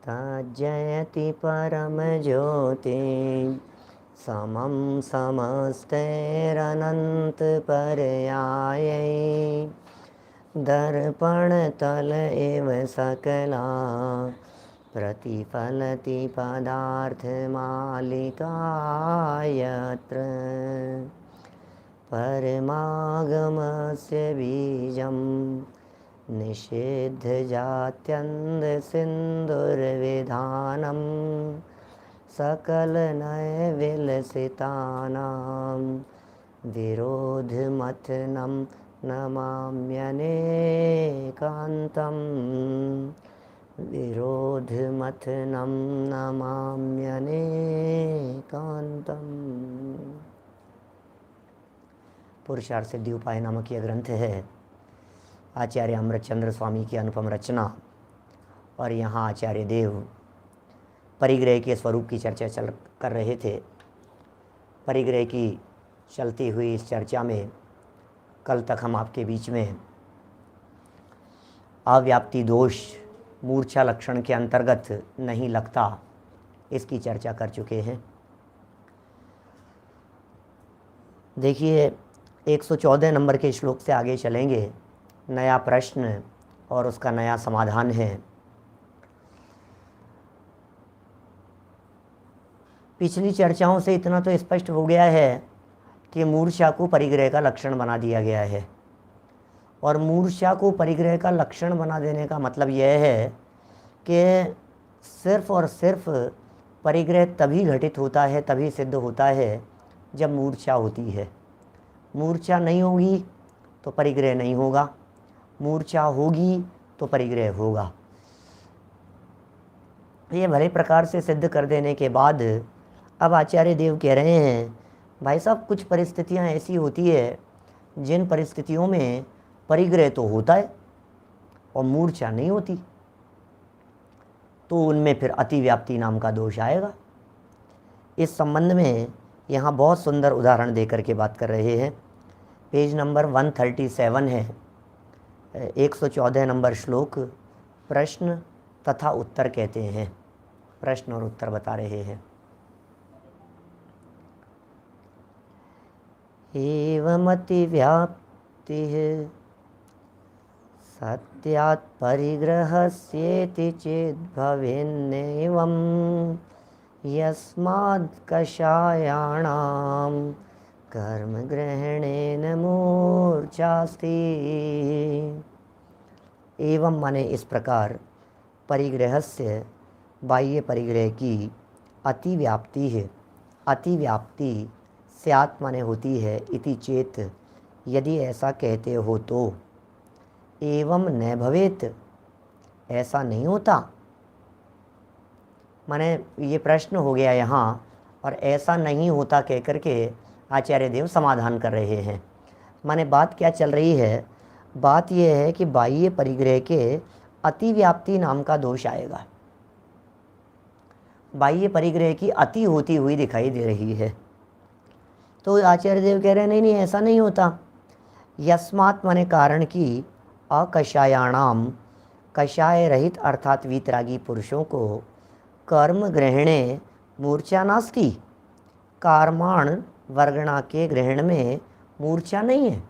तज्जयति परमज्योति समं समस्तैरनन्तपर्यायै दर्पणतल एव सकला प्रतिफलति पदार्थमालिका यत्र परमागमस्य बीजं निषिद्धजात्यन्धसिन्धुर्विधानं सकलनयविलसितानां विरोधमथनं नमाम्यनेकान्तं विरोधमथनं नमाम्यनेकान्तम्। पुरुषार्थ सिद्धि उपाय नामक यह ग्रंथ है आचार्य अमृतचंद्र स्वामी की अनुपम रचना। और यहाँ आचार्य देव परिग्रह के स्वरूप की चर्चा कर रहे थे। परिग्रह की चलती हुई इस चर्चा में कल तक हम आपके बीच में अव्याप्ति दोष मूर्छा लक्षण के अंतर्गत नहीं लगता, इसकी चर्चा कर चुके हैं। देखिए 114 नंबर के श्लोक से आगे चलेंगे। नया प्रश्न और उसका नया समाधान है। पिछली चर्चाओं से इतना तो स्पष्ट हो गया है कि मूर्छा को परिग्रह का लक्षण बना दिया गया है। और मूर्छा को परिग्रह का लक्षण बना देने का मतलब यह है कि सिर्फ और सिर्फ परिग्रह तभी घटित होता है, तभी सिद्ध होता है जब मूर्छा होती है। मूर्छा नहीं होगी तो परिग्रह नहीं होगा, मूर्छा होगी तो परिग्रह होगा। ये भले प्रकार से सिद्ध कर देने के बाद अब आचार्य देव कह रहे हैं, भाई साहब कुछ परिस्थितियां ऐसी होती है जिन परिस्थितियों में परिग्रह तो होता है और मूर्छा नहीं होती, तो उनमें फिर अतिव्याप्ति नाम का दोष आएगा। इस संबंध में यहाँ बहुत सुंदर उदाहरण देकर के बात कर रहे हैं। पेज नंबर 137 है, 114 नंबर श्लोक, प्रश्न तथा उत्तर कहते हैं। प्रश्न और उत्तर बता रहे हैं। एवमतिव्याप्तिः सत्यात् परिग्रहस्येति चेद्भवेन्नेवं यस्माद् कषायाणां कर्मग्रहणेन मूर्छास्ति। एवं माने इस प्रकार परिग्रहस्य बाह्य परिग्रह की अतिव्याप्ति है। अतिव्याप्ति स्यात् माने होती है, इति चेत यदि ऐसा कहते हो तो, एवं न भवेत ऐसा नहीं होता। माने ये प्रश्न हो गया यहाँ, और ऐसा नहीं होता कह कर के आचार्य देव समाधान कर रहे हैं। माने बात क्या चल रही है? बात यह है कि बाह्य परिग्रह के अतिव्याप्ति नाम का दोष आएगा। बाह्य परिग्रह की अति होती हुई दिखाई दे रही है। तो आचार्य देव कह रहे हैं नहीं नहीं ऐसा नहीं होता। यस्मात् माने कारण की, अकषायाणाम कषाय रहित अर्थात वीतरागी पुरुषों को कर्म ग्रहणे मूर्छा नास्ति। कर्माण वर्गणा के ग्रहण में मूर्छा नहीं है।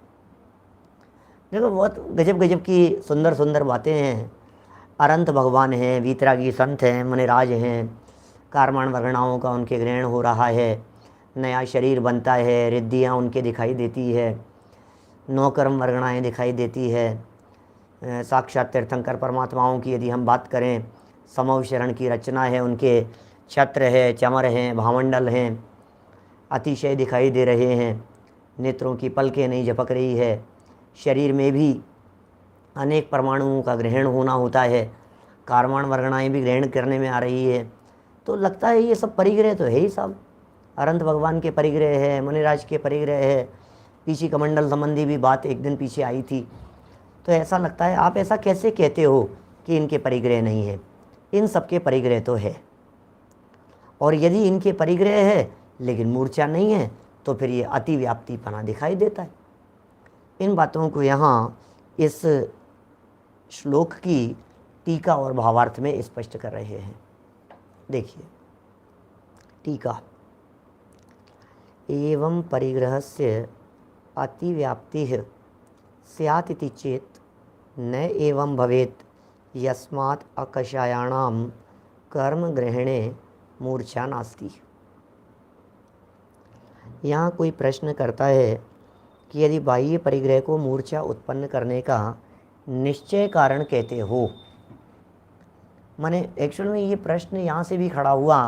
देखो बहुत गजब गजब की सुंदर सुंदर बातें हैं। अनंत भगवान हैं, वीतरागी संत हैं, मुनिराज हैं, कर्माण वर्गणाओं का उनके ग्रहण हो रहा है, नया शरीर बनता है, रिद्धियाँ उनके दिखाई देती है, नौकर्म वर्गणाएँ दिखाई देती है। साक्षात तीर्थंकर परमात्माओं की यदि हम बात करें, समव शरण की रचना है, उनके छत्र है, चमर हैं, भावंडल हैं, अतिशय दिखाई दे रहे हैं। नेत्रों की पलकें नहीं झपक रही है। शरीर में भी अनेक परमाणुओं का ग्रहण होना होता है। कर्माण वर्गणाएँ भी ग्रहण करने में आ रही है। तो लगता है ये सब परिग्रह तो है ही सब। अनंत भगवान के परिग्रह है, मुनिराज के परिग्रह है। पीछे कमंडल संबंधी भी बात एक दिन पीछे आई थी। तो ऐसा लगता है, आप ऐसा कैसे कहते हो कि इनके परिग्रह नहीं है? इन सबके परिग्रह तो है। और यदि इनके परिग्रह है लेकिन मूर्छा नहीं है, तो फिर ये अतिव्याप्तिपना दिखाई देता है। इन बातों को यहाँ इस श्लोक की टीका और भावार्थ में स्पष्ट कर रहे हैं। देखिए टीका, एवं परिग्रहस्य अतिव्याप्तिः स्यात् इति चेत् न एवं भवेत् यस्मात् अकषायाणां कर्मग्रहणे मूर्छा नास्ति। यहाँ कोई प्रश्न करता है कि यदि बाह्य परिग्रह को मूर्छा उत्पन्न करने का निश्चय कारण कहते हो, माने एक्चुअल में ये प्रश्न यहाँ से भी खड़ा हुआ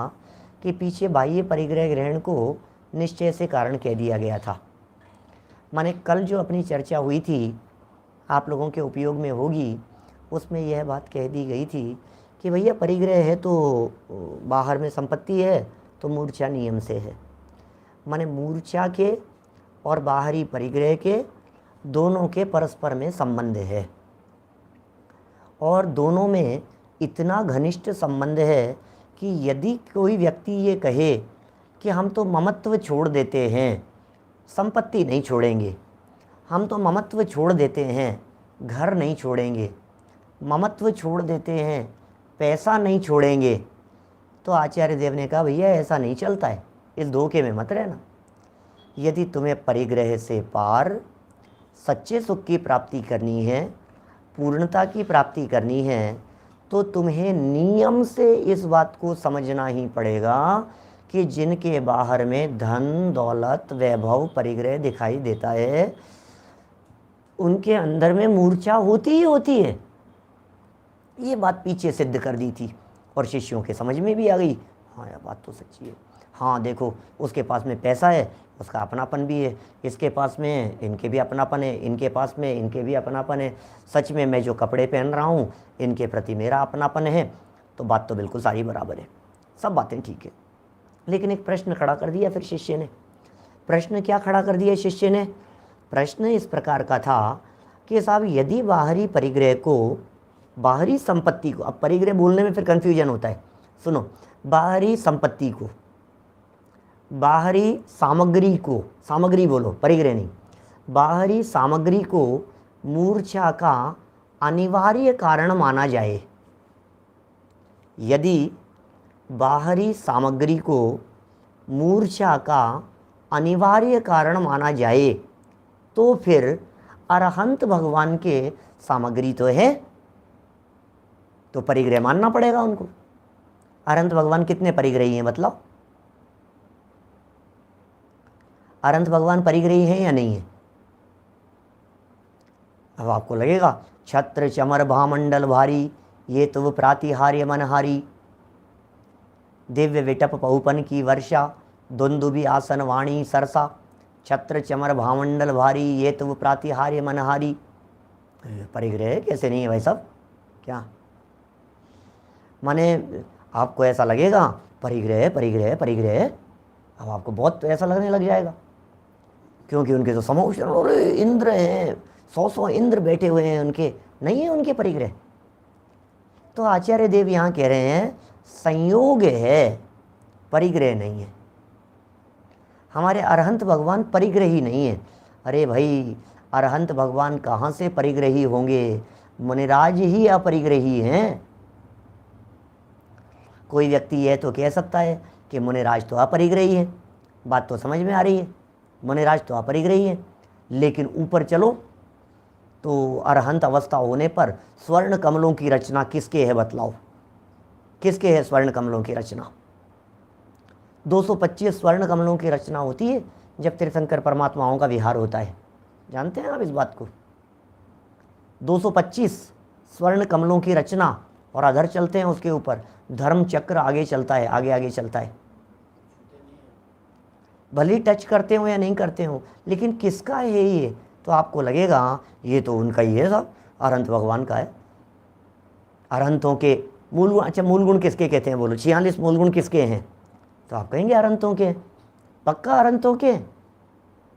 कि पीछे बाह्य परिग्रह ग्रहण को निश्चय से कारण कह दिया गया था। माने कल जो अपनी चर्चा हुई थी, आप लोगों के उपयोग में होगी, उसमें यह बात कह दी गई थी कि भैया परिग्रह है तो बाहर में संपत्ति है तो मूर्छा नियम से है। माने मूर्छा के और बाहरी परिग्रह के दोनों के परस्पर में संबंध है, और दोनों में इतना घनिष्ठ संबंध है कि यदि कोई व्यक्ति ये कहे कि हम तो ममत्व छोड़ देते हैं, संपत्ति नहीं छोड़ेंगे, हम तो ममत्व छोड़ देते हैं, घर नहीं छोड़ेंगे, ममत्व छोड़ देते हैं, पैसा नहीं छोड़ेंगे, तो आचार्य देव ने कहा भैया ऐसा नहीं चलता है, इस धोखे में मत रहना। यदि तुम्हें परिग्रह से पार सच्चे सुख की प्राप्ति करनी है, पूर्णता की प्राप्ति करनी है, तो तुम्हें नियम से इस बात को समझना ही पड़ेगा कि जिनके बाहर में धन दौलत वैभव परिग्रह दिखाई देता है, उनके अंदर में मूर्छा होती ही होती है। ये बात पीछे सिद्ध कर दी थी और शिष्यों के समझ में भी आ गई। हाँ यह बात तो सच्ची है। हाँ देखो, उसके पास में पैसा है, उसका अपनापन भी है, इसके पास में इनके भी अपनापन है, इनके पास में इनके भी अपनापन है। सच में मैं जो कपड़े पहन रहा हूँ इनके प्रति मेरा अपनापन है। तो बात तो बिल्कुल सारी बराबर है, सब बातें ठीक है। लेकिन एक प्रश्न खड़ा कर दिया फिर शिष्य ने। प्रश्न क्या खड़ा कर दिया शिष्य ने? प्रश्न इस प्रकार का था कि साहब यदि बाहरी परिग्रह को, बाहरी संपत्ति को, अब परिग्रह बोलने में फिर कन्फ्यूजन होता है, सुनो, बाहरी संपत्ति को, बाहरी सामग्री को, सामग्री बोलो परिग्रह नहीं, बाहरी सामग्री को मूर्छा का अनिवार्य कारण माना जाए। यदि बाहरी सामग्री को मूर्छा का अनिवार्य कारण माना जाए तो फिर अरहंत भगवान के सामग्री तो है, तो परिग्रह मानना पड़ेगा उनको। अरहंत भगवान कितने परिग्रही हैं बतलाओ? अरहंत भगवान परिग्रही हैं या नहीं है? अब आपको लगेगा छत्र चमर भामंडल भारी, ये तो प्रातिहार्य मनहारी, दिव्य विटप पहुपन की वर्षा, दुंदुबी आसन वाणी सरसा, छत्र चमर भामंडल भारी, ये तो प्रातिहार्य मनहारी। परिग्रह कैसे नहीं है भाई साहब? क्या माने आपको ऐसा लगेगा परिग्रह परिग्रह परिग्रह, अब आपको बहुत ऐसा लगने लग जाएगा, क्योंकि उनके तो समोष इंद्र हैं, 100 इंद्र बैठे हुए हैं, उनके नहीं है उनके परिग्रह। तो आचार्य देव यहाँ कह रहे हैं संयोग है, परिग्रह नहीं है। हमारे अरहंत भगवान परिग्रही नहीं है। अरे भाई, अरहंत भगवान कहाँ से परिग्रही होंगे? मुनिराज ही अपरिग्रही हैं। कोई व्यक्ति यह तो कह सकता है कि मुनिराज तो अपरिग्रही है, बात तो समझ में आ रही है, मुनिराज तो अपरिग्रही है। लेकिन ऊपर चलो तो अरहंत अवस्था होने पर स्वर्ण कमलों की रचना किसके है बतलाओ? किसके है स्वर्ण कमलों की रचना? 225 स्वर्ण कमलों की रचना होती है जब तीर्थंकर परमात्माओं का विहार होता है। जानते हैं आप इस बात को? 225 स्वर्ण कमलों की रचना, और अधर चलते हैं उसके ऊपर, धर्म चक्र आगे चलता है, आगे आगे चलता है। भले टच करते हो या नहीं करते हो, लेकिन किसका है ये? तो आपको लगेगा ये तो उनका ही है साहब, अरहंत भगवान का है। अरहंतों के मूल गुण, अच्छा मूल गुण किसके कहते हैं बोलो? 46 मूल गुण किसके हैं? तो आप कहेंगे अरहंतों के। पक्का अरहंतों के?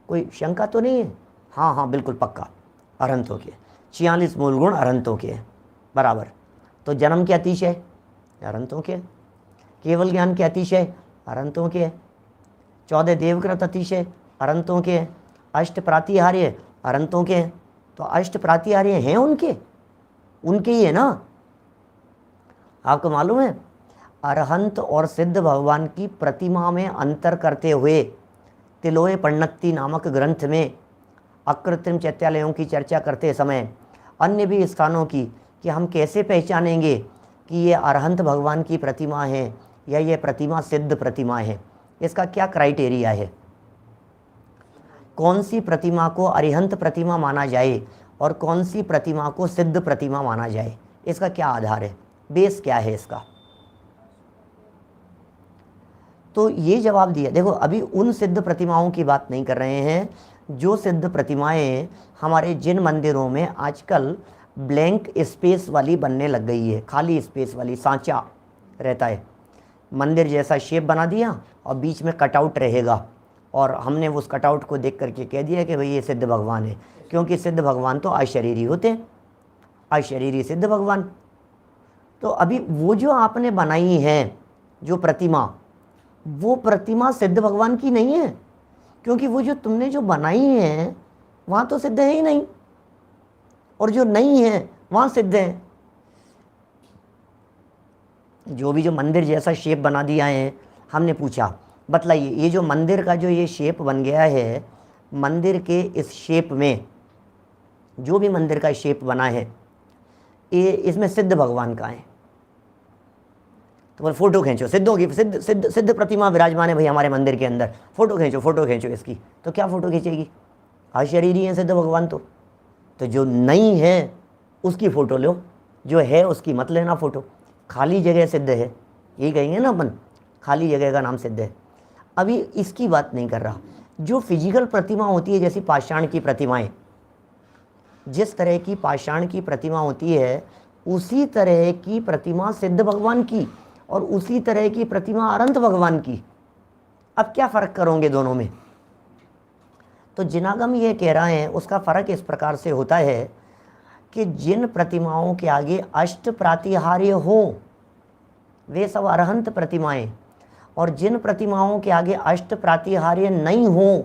कोई शंका तो नहीं है? हाँ हाँ बिल्कुल पक्का अरहंतों के। 46 मूल गुण अरहंतों के बराबर। तो जन्म के अतिशय अरहंतों के, केवल ज्ञान के अतिशय अरहंतों के, 14 देवकृत अतिशय अरहंतों के, अष्ट प्रातिहार्य अरहंतों के। तो अष्ट प्रातिहार्य हैं उनके, उनके ही है ना। आपको मालूम है अरहंत और सिद्ध भगवान की प्रतिमा में अंतर करते हुए तिलोय पण्णत्ति नामक ग्रंथ में अकृत्रिम चैत्यालयों की चर्चा करते समय अन्य भी स्थानों की कि हम कैसे पहचानेंगे कि ये अरहंत भगवान की प्रतिमा है या ये प्रतिमा सिद्ध प्रतिमा है, इसका क्या क्राइटेरिया है, कौन सी प्रतिमा को अरिहंत प्रतिमा माना जाए और कौन सी प्रतिमा को सिद्ध प्रतिमा माना जाए, इसका क्या आधार है, बेस क्या है इसका। तो ये जवाब दिया। देखो अभी उन सिद्ध प्रतिमाओं की बात नहीं कर रहे हैं जो सिद्ध प्रतिमाएं हमारे जिन मंदिरों में आजकल ब्लैंक स्पेस वाली बनने लग गई है, खाली स्पेस वाली, सांचा रहता है, मंदिर जैसा शेप बना दिया और बीच में कटआउट रहेगा और हमने उस कटआउट को देख करके कह दिया कि भाई ये सिद्ध भगवान है, क्योंकि सिद्ध भगवान तो अशरीरी होते हैं, अशरीरी सिद्ध भगवान। तो अभी वो जो आपने बनाई है जो प्रतिमा, वो प्रतिमा सिद्ध भगवान की नहीं है, क्योंकि वो जो तुमने जो बनाई है वहाँ तो सिद्ध है ही नहीं, और जो नहीं है वहाँ सिद्ध है। जो मंदिर जैसा शेप बना दिया है, हमने पूछा बतलाइए ये जो मंदिर का जो ये शेप बन गया है, मंदिर के इस शेप में जो भी मंदिर का शेप बना है ये इसमें सिद्ध भगवान का है। तो बोल फोटो खींचो, सिद्धों की सिद्ध सिद्ध सिद्ध प्रतिमा विराजमान है भाई हमारे मंदिर के अंदर, फोटो खींचो इसकी। तो क्या फोटो खींचेगी, अशरीरी है सिद्ध भगवान। तो जो नहीं है उसकी फ़ोटो लो, जो है उसकी मत लेना फ़ोटो। खाली जगह सिद्ध है, यही कहेंगे ना अपन, खाली जगह का नाम सिद्ध है। अभी इसकी बात नहीं कर रहा। जो फिजिकल प्रतिमा होती है, जैसी पाषाण की प्रतिमाएं, जिस तरह की पाषाण की प्रतिमा होती है उसी तरह की प्रतिमा सिद्ध भगवान की और उसी तरह की प्रतिमा अनंत भगवान की। अब क्या फ़र्क करोगे दोनों में? तो जिनागम ये कह रहा है उसका फ़र्क इस प्रकार से होता है कि जिन प्रतिमाओं के आगे अष्ट प्रातिहार्य हो वे सब अरहंत प्रतिमाएं, और जिन प्रतिमाओं के आगे अष्ट प्रातिहार्य नहीं हो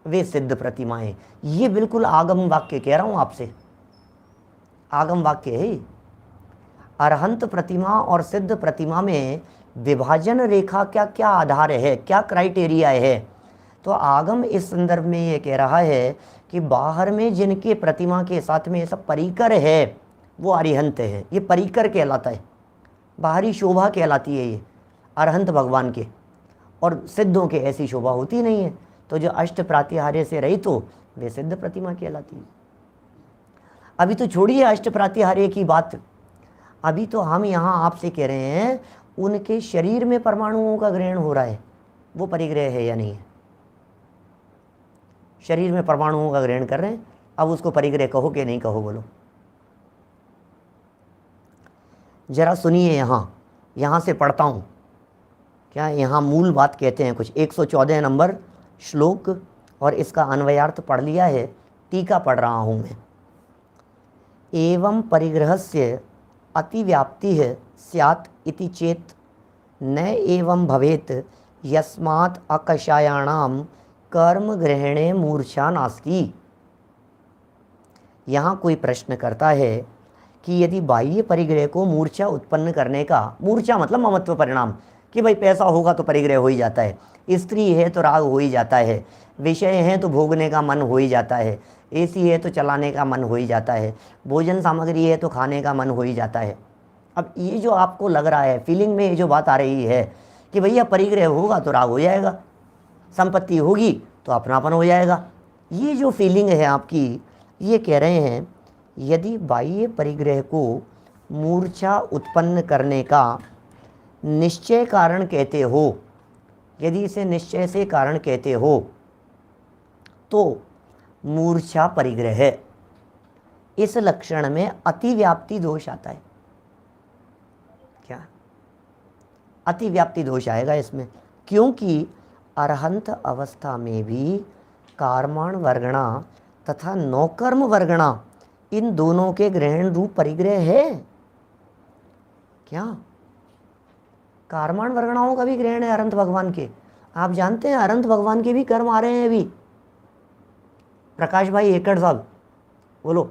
वे सिद्ध प्रतिमाएं। ये बिल्कुल आगम वाक्य कह रहा हूँ आपसे, आगम वाक्य है। अरहंत प्रतिमा और सिद्ध प्रतिमा में विभाजन रेखा क्या क्या आधार है, क्या क्राइटेरिया है? तो आगम इस संदर्भ में ये कह रहा है कि बाहर में जिनके प्रतिमा के साथ में ये सब परिकर है वो अरिहंत है, ये परिकर कहलाता है, बाहरी शोभा कहलाती है ये अरहंत भगवान के। और सिद्धों के ऐसी शोभा होती नहीं है, तो जो अष्ट प्रातिहार्य से रहित हो वे सिद्ध प्रतिमा कहलाती है। अभी तो छोड़िए अष्ट प्रातिहार्य की बात, अभी तो हम यहाँ आपसे कह रहे हैं उनके शरीर में परमाणुओं का ग्रहण हो रहा है, वो परिग्रह है या नहीं है? शरीर में परमाणुओं का ग्रहण कर रहे हैं, अब उसको परिग्रह कहो कि नहीं कहो, बोलो जरा सुनिए। यहाँ से पढ़ता हूँ, क्या यहाँ मूल बात कहते हैं कुछ। 114 नंबर श्लोक और इसका अन्वयार्थ पढ़ लिया है, टीका पढ़ रहा हूँ मैं। एवं परिग्रहस्य अतिव्याप्ति है स्यात् इति चेत न एवं भवेत यस्मात् अकषायाणाम कर्म ग्रहणे मूर्छा नास्ति। यहाँ कोई प्रश्न करता है कि यदि बाह्य परिग्रह को मूर्छा उत्पन्न करने का, मूर्छा मतलब ममत्व परिणाम, कि भाई पैसा होगा तो परिग्रह हो ही जाता है, स्त्री है तो राग हो ही जाता है, विषय है तो भोगने का मन हो ही जाता है, एसी है तो चलाने का मन हो ही जाता है, भोजन सामग्री है तो खाने का मन हो ही जाता है। अब ये जो आपको लग रहा है, फीलिंग में ये जो बात आ रही है कि भैया परिग्रह होगा तो राग हो जाएगा, संपत्ति होगी तो अपनापन हो जाएगा, ये जो फीलिंग है आपकी, ये कह रहे हैं यदि बाह्य परिग्रह को मूर्छा उत्पन्न करने का निश्चय कारण कहते हो, यदि इसे निश्चय से कारण कहते हो तो मूर्छा परिग्रह है। इस लक्षण में अतिव्याप्ति दोष आता है। क्या अतिव्याप्ति दोष आएगा इसमें? क्योंकि अरहंत अवस्था में भी कार्माण वर्गणा तथा नौकर्म वर्गणा, इन दोनों के ग्रहण रूप परिग्रह है। क्या कार्माण वर्गणाओं का भी ग्रहण है अरहंत भगवान के? आप जानते हैं अरहंत भगवान के भी कर्म आ रहे हैं अभी। प्रकाश भाई एकड़ साहब बोलो,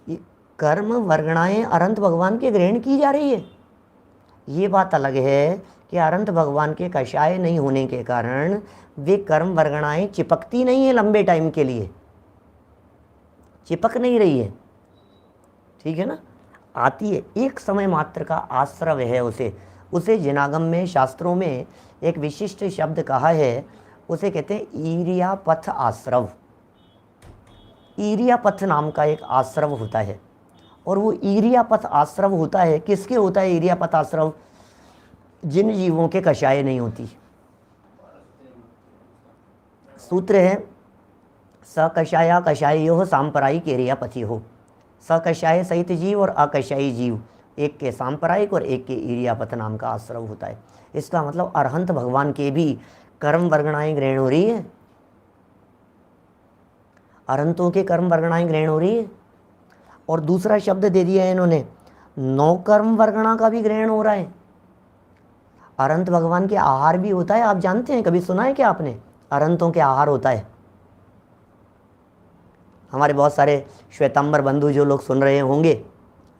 ये कर्म वर्गणाएं अरहंत भगवान के ग्रहण की जा रही है। ये बात अलग है कि अनंत भगवान के कषाय नहीं होने के कारण वे कर्म वर्गणाएं चिपकती नहीं है, लंबे टाइम के लिए चिपक नहीं रही है, ठीक है ना, आती है, एक समय मात्र का आश्रव है उसे जिनागम में शास्त्रों में एक विशिष्ट शब्द कहा है, उसे कहते हैं ईरियापथ आश्रव। ईरियापथ नाम का एक आश्रव होता है, और वो ईरियापथ आश्रव होता है, किसके होता है ईरियापथ आश्रव? जिन जीवों के कषाय नहीं होती। सूत्र है सकषाया कषायो सांप्रदायिक ईरियापथी हो। सकषाय सहित जीव और अकषायी जीव, एक के सांप्रदायिक और एक के ईरियापथ नाम का आश्रव होता है। इसका मतलब अरहंत भगवान के भी कर्म वर्गणाएं ग्रहण हो रही है, अरहंतों के कर्म वर्गणाएं ग्रहण हो रही है। और दूसरा शब्द दे दिया है इन्होंने, नौ कर्म वर्गणा का भी ग्रहण हो रहा है। अरहंत भगवान के आहार भी होता है, आप जानते हैं, कभी सुना है क्या आपने अरहंतों के आहार होता है? हमारे बहुत सारे श्वेतांबर बंधु जो लोग सुन रहे होंगे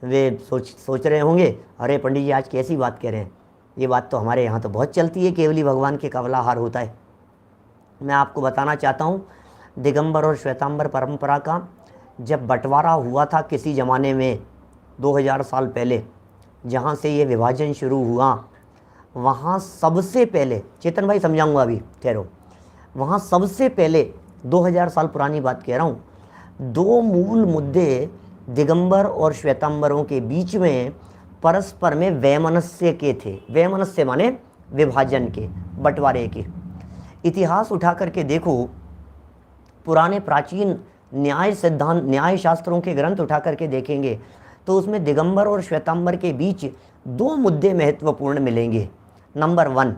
वे सोच रहे होंगे, अरे पंडित जी आज कैसी बात कह रहे हैं, ये बात तो हमारे यहाँ तो बहुत चलती है, केवली भगवान के कवलाहार होता है। मैं आपको बताना चाहता हूँ, दिगंबर और श्वेतांबर परंपरा का जब बंटवारा हुआ था किसी ज़माने में 2000 साल पहले, जहाँ से ये विभाजन शुरू हुआ, वहाँ सबसे पहले, चेतन भाई समझाऊंगा अभी, ठहरो, वहाँ सबसे पहले 2000 साल पुरानी बात कह रहा हूँ, दो मूल मुद्दे दिगंबर और श्वेतांबरों के बीच में परस्पर में वैमनस्य के थे। वैमनस्य माने विभाजन के, बंटवारे के। इतिहास उठा करके देखो, पुराने प्राचीन न्याय सिद्धांत, न्याय शास्त्रों के ग्रंथ उठा करके देखेंगे तो उसमें दिगंबर और श्वेतांबर के बीच दो मुद्दे महत्वपूर्ण मिलेंगे। नंबर 1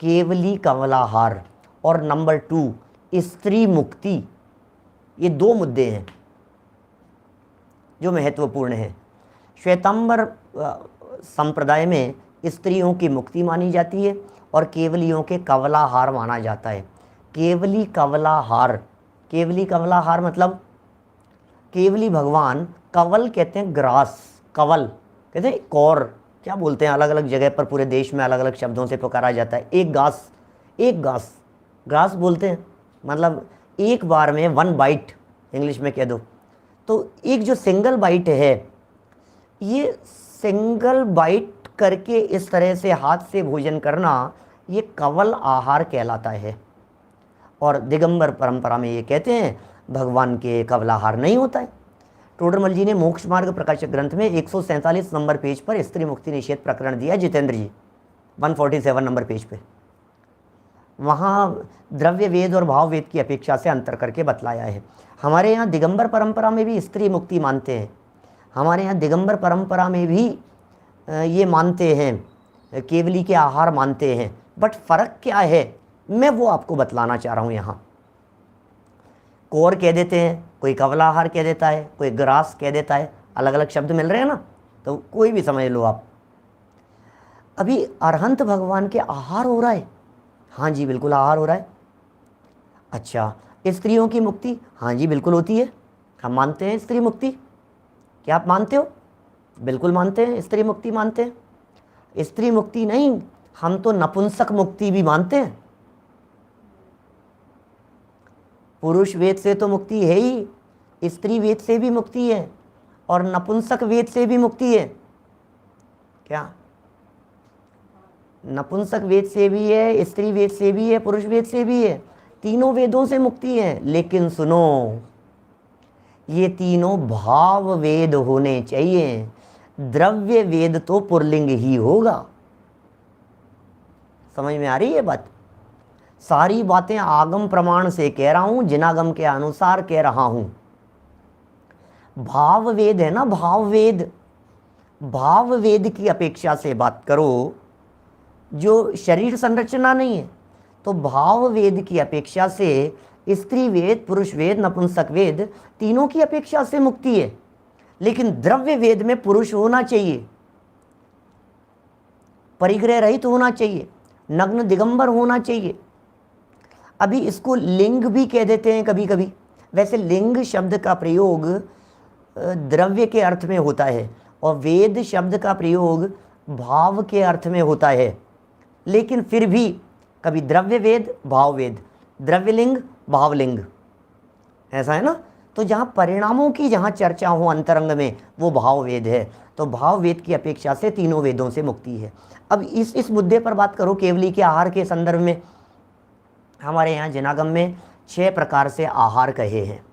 केवली कवलाहार और नंबर 2 स्त्री मुक्ति। ये दो मुद्दे हैं जो महत्वपूर्ण हैं। श्वेतांबर संप्रदाय में स्त्रियों की मुक्ति मानी जाती है और केवलियों के कवलाहार माना जाता है। केवली कवलाहार, केवली कवलाहार मतलब केवली भगवान, कवल कहते हैं ग्रास, कवल कहते हैं कौर, क्या बोलते हैं, अलग अलग जगह पर पूरे देश में अलग अलग शब्दों से पुकारा जाता है। एक घास, एक घास, ग्रास बोलते हैं, मतलब एक बार में 1 बाइट इंग्लिश में कह दो। तो एक जो सिंगल बाइट है, ये सिंगल बाइट करके इस तरह से हाथ से भोजन करना, ये कवल आहार कहलाता है। और दिगंबर परंपरा में ये कहते हैं भगवान के कवलाहार नहीं होता है। टोडरमल जी ने मोक्ष मार्ग प्रकाशक ग्रंथ में 147 नंबर पेज पर स्त्री मुक्ति निषेध प्रकरण दिया, जितेंद्र जी 147 नंबर पेज पे, वहाँ द्रव्य वेद और भाव वेद की अपेक्षा से अंतर करके बतलाया है। हमारे यहाँ दिगंबर परंपरा में भी स्त्री मुक्ति मानते हैं, हमारे यहाँ दिगंबर परंपरा में भी ये मानते हैं, केवली के आहार मानते हैं, बट फ़र्क क्या है मैं वो आपको बतलाना चाह रहा हूँ। यहाँ कौर कह देते हैं, कोई कवलाहार कह देता है, कोई ग्रास कह देता है, अलग अलग शब्द मिल रहे हैं ना, तो कोई भी समझ लो आप। अभी अरहंत भगवान के आहार हो रहा है, हाँ जी बिल्कुल आहार हो रहा है। अच्छा, स्त्रियों की मुक्ति, हाँ जी बिल्कुल होती है, हम मानते हैं स्त्री मुक्ति। क्या आप मानते हो? बिल्कुल मानते हैं, स्त्री मुक्ति मानते हैं। स्त्री मुक्ति नहीं, हम तो नपुंसक मुक्ति भी मानते हैं। पुरुष वेद से तो मुक्ति है ही, स्त्री वेद से भी मुक्ति है और नपुंसक वेद से भी मुक्ति है। क्या? नपुंसक वेद से भी है, स्त्री वेद से भी है, पुरुष वेद से भी है, तीनों वेदों से मुक्ति है। लेकिन सुनो, ये तीनों भाव वेद होने चाहिए, द्रव्य वेद तो पुरलिंग ही होगा। समझ में आ रही है बात? सारी बातें आगम प्रमाण से कह रहा हूं, जिनागम के अनुसार कह रहा हूं। भाव वेद है ना, भाव वेद, भाव वेद की अपेक्षा से बात करो, जो शरीर संरचना नहीं है, तो भाव वेद की अपेक्षा से स्त्री वेद, पुरुष वेद, नपुंसक वेद, तीनों की अपेक्षा से मुक्ति है। लेकिन द्रव्य वेद में पुरुष होना चाहिए, परिग्रह रहित होना चाहिए, नग्न दिगंबर होना चाहिए। अभी इसको लिंग भी कह देते हैं कभी कभी। वैसे लिंग शब्द का प्रयोग द्रव्य के अर्थ में होता है और वेद शब्द का प्रयोग भाव के अर्थ में होता है, लेकिन फिर भी कभी द्रव्य वेद भाव वेद, द्रव्यलिंग भावलिंग, ऐसा है ना। तो जहाँ परिणामों की जहाँ चर्चा हो अंतरंग में, वो भाव वेद है। तो भाव वेद की अपेक्षा से तीनों वेदों से मुक्ति है। अब इस मुद्दे पर बात करो केवली के आहार के संदर्भ में। हमारे यहाँ जनागम में 6 प्रकार से आहार कहे हैं।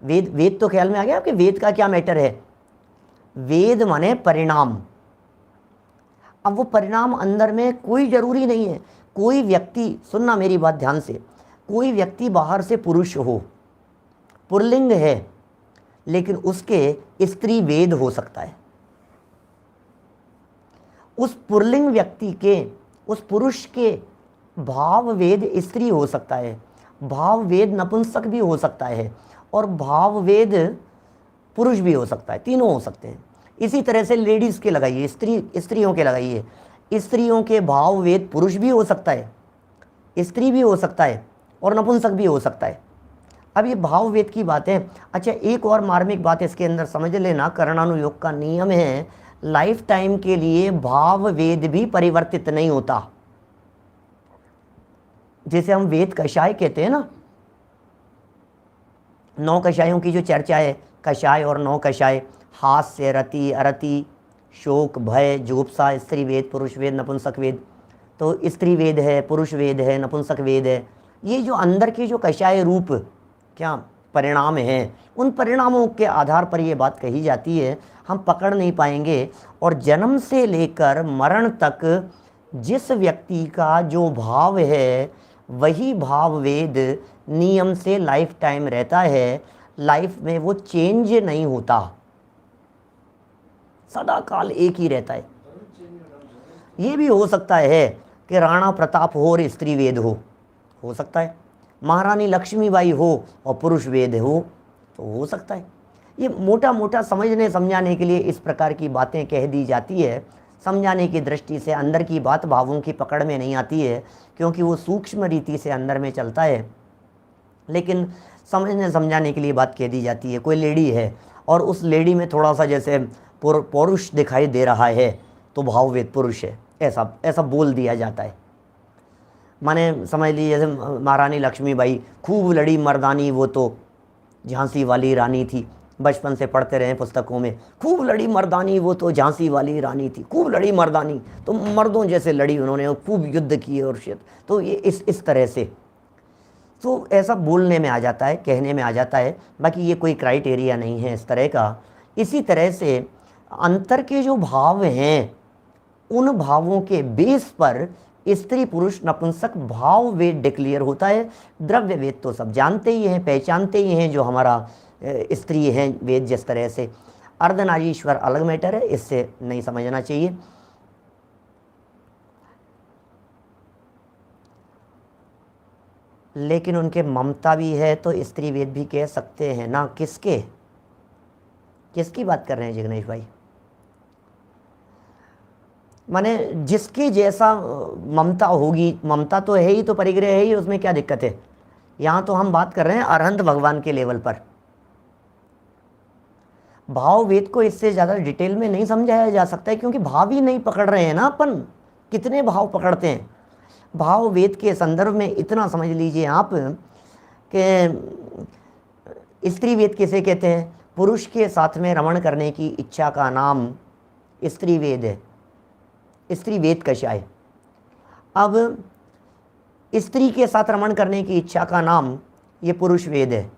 वेद तो ख्याल में आ गया आपके, वेद का क्या मैटर है? वेद माने परिणाम। अब वो परिणाम अंदर में कोई जरूरी नहीं है। कोई व्यक्ति, सुनना मेरी बात ध्यान से, कोई व्यक्ति बाहर से पुरुष हो, पुल्लिंग है, लेकिन उसके स्त्री वेद हो सकता है। उस पुल्लिंग व्यक्ति के, उस पुरुष के भाव वेद स्त्री हो सकता है, भाव वेद नपुंसक भी हो सकता है, और भाव वेद पुरुष भी हो सकता है, तीनों हो सकते हैं। इसी तरह से लेडीज़ के लगाइए, स्त्रियों के लगाइए, स्त्रियों के भाव वेद पुरुष भी हो सकता है, स्त्री भी हो सकता है, और नपुंसक भी हो सकता है। अब ये भाव वेद की बात है। अच्छा, एक और मार्मिक बात इसके अंदर समझ लेना, करणानुयोग का नियम है, लाइफ टाइम के लिए भाव वेद भी परिवर्तित नहीं होता। जैसे हम वेद कषाय कहते हैं ना, 9 कषायों की जो चर्चा है, कषाय और 9 कषाय, हास्य, रति, अरति, शोक, भय, जुगुप्सा, स्त्री वेद, पुरुष वेद, नपुंसक वेद। तो स्त्री वेद है, पुरुष वेद है, नपुंसक वेद है। ये जो अंदर के जो कषाय रूप क्या परिणाम हैं, उन परिणामों के आधार पर ये बात कही जाती है, हम पकड़ नहीं पाएंगे। और जन्म से लेकर मरण तक जिस व्यक्ति का जो भाव है, वही भाव वेद नियम से लाइफ टाइम रहता है। लाइफ में वो चेंज नहीं होता, सदा काल एक ही रहता है। ये भी हो सकता है कि राणा प्रताप हो और स्त्री वेद हो सकता है। महारानी लक्ष्मीबाई हो और पुरुष वेद हो सकता है। ये मोटा मोटा समझने समझाने के लिए इस प्रकार की बातें कह दी जाती है। समझाने की दृष्टि से अंदर की बात भावों की पकड़ में नहीं आती है, क्योंकि वो सूक्ष्म रीति से अंदर में चलता है। लेकिन समझने समझाने के लिए बात कह दी जाती है। कोई लेडी है और उस लेडी में थोड़ा सा जैसे पौरुष दिखाई दे रहा है, तो भाववेद पुरुष है, ऐसा बोल दिया जाता है। माने समझ लीजिए जैसे महारानी लक्ष्मीबाई, खूब लड़ी मर्दानी वो तो झांसी वाली रानी थी। बचपन से पढ़ते रहे पुस्तकों में, खूब लड़ी मर्दानी वो तो झांसी वाली रानी थी, खूब लड़ी मर्दानी, तो मर्दों जैसे लड़ी उन्होंने, खूब युद्ध किए और शित। तो ये इस तरह से तो ऐसा बोलने में आ जाता है, कहने में आ जाता है। बाकी ये कोई क्राइटेरिया नहीं है इस तरह का। इसी तरह से अंतर के जो भाव हैं, उन भावों के बेस पर स्त्री पुरुष नपुंसक भाव वेद डिक्लेयर होता है। द्रव्य वेद तो सब जानते ही हैं, पहचानते ही हैं, जो हमारा स्त्री हैं वेद। जिस तरह से अर्धनारीश्वर अलग मैटर है, इससे नहीं समझना चाहिए। लेकिन उनके ममता भी है, तो स्त्री वेद भी कह सकते हैं ना। किसकी बात कर रहे हैं जिग्नेश भाई? माने जिसके जैसा ममता होगी, ममता तो है ही, तो परिग्रह है ही, उसमें क्या दिक्कत है? यहाँ तो हम बात कर रहे हैं अरहंत भगवान के लेवल पर। भाव वेद को इससे ज़्यादा डिटेल में नहीं समझाया जा सकता है, क्योंकि भाव ही नहीं पकड़ रहे हैं ना अपन। कितने भाव पकड़ते हैं? भाव वेद के संदर्भ में इतना समझ लीजिए आप कि स्त्री वेद किसे कहते हैं? पुरुष के साथ में रमण करने की इच्छा का नाम स्त्री वेद है, स्त्री वेद कषाय। अब स्त्री के साथ रमण करने की इच्छा का नाम ये पुरुष वेद है,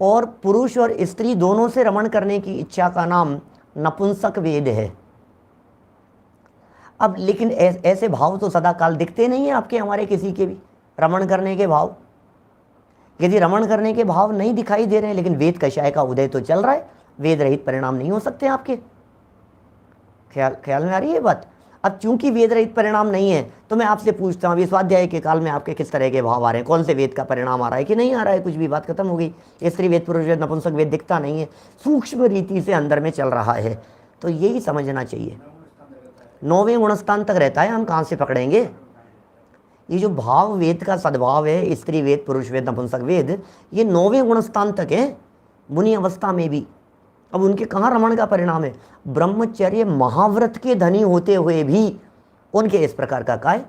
और पुरुष और स्त्री दोनों से रमण करने की इच्छा का नाम नपुंसक वेद है। अब लेकिन ऐसे भाव तो सदा काल दिखते नहीं है आपके हमारे किसी के भी, रमण करने के भाव। यदि रमण करने के भाव नहीं दिखाई दे रहे हैं, लेकिन वेद कषाय का उदय तो चल रहा है, वेद रहित परिणाम नहीं हो सकते आपके। ख्याल में आ रही है बात? अब चूंकि वेद रहित परिणाम नहीं है, तो मैं आपसे पूछता हूँ, अभी स्वाध्याय के काल में आपके किस तरह के भाव आ रहे हैं? कौन से वेद का परिणाम आ रहा है कि नहीं आ रहा है? कुछ भी, बात खत्म हो गई। स्त्री वेद, पुरुष वेद, नपुंसक वेद दिखता नहीं है, सूक्ष्म रीति से अंदर में चल रहा है। तो यही समझना चाहिए। 9वें गुणस्थान तक रहता है, हम कहाँ से पकड़ेंगे? ये जो भाव वेद का सद्भाव है, स्त्री वेद, पुरुष वेद, नपुंसक वेद, ये 9वें गुणस्थान तक है, मुनि अवस्था में भी। अब उनके कहाँ रमण का परिणाम है? ब्रह्मचर्य महाव्रत के धनी होते हुए भी उनके इस प्रकार का काय।